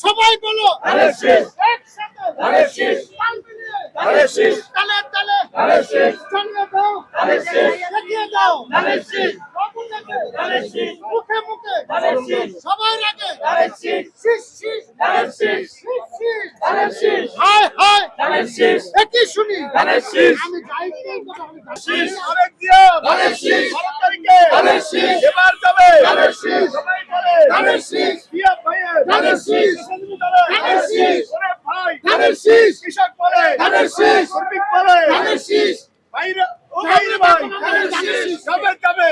সবাই বলো একসাথে তালে তালে চালিয়ে দাও দেখিয়ে দাও মুখে মুখে সবাই আগে হায় হায় একই শুনি আমি এবার যাবে কৃষক বলে শ্রমিক বলে ভাইরা ও ভাইরে ভাই যাবে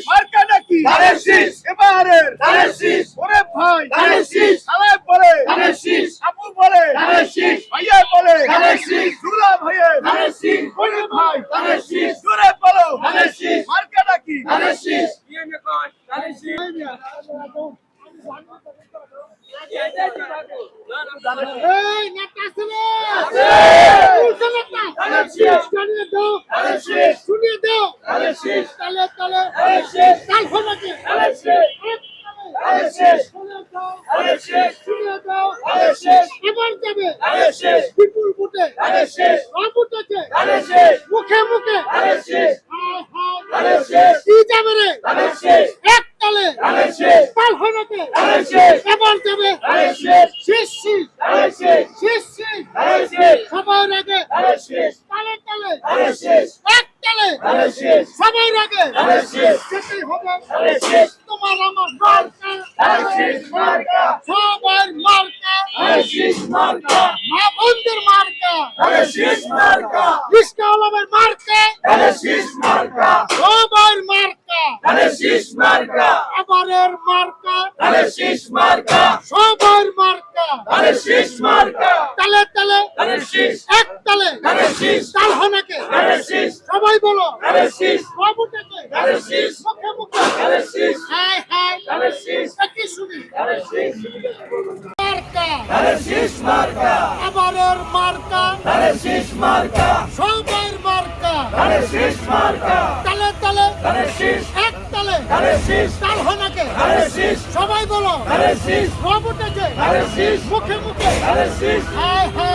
মার্কা নাকি এবারের ওরে ভাই সালাম বলে আপু বলে ভাইয়া বলে দুলা ভাইয়ের ওরে ভাই জোরে বলো মার্কা নাকি এই নেতা ছেলে জানিয়ে দাও শুনিয়ে দাও তালে তালে তাল ফোনাকে শুনিয়ে দাও এবার যাবে বিপুল বুটে বুটেছে মুখে মুখে কি যাবে রে এক তালে তাল ফোনাকে এবার যাবে সবার আগে তালে তালে এক তালে সবাই আগে যেতেই হবে তোমার আমার মার্কা সবার মার্কা মা বন্ধুর মার্কা রিস্কা আলমের মার্কা সবার মার্কা আবারের মার্কা সবার মার্কা তালে তালে এক তালে তাল হনাকে সবাই বলো বাবুটাকে মুখে মুখে হায় হায় একই শুনি মার্কা আবারের মার্কা সবার মার্কা তালে তালে এক তালে তাল হনাকে সবাই বলো বাবুটাকে মুখে মুখে হায় হায়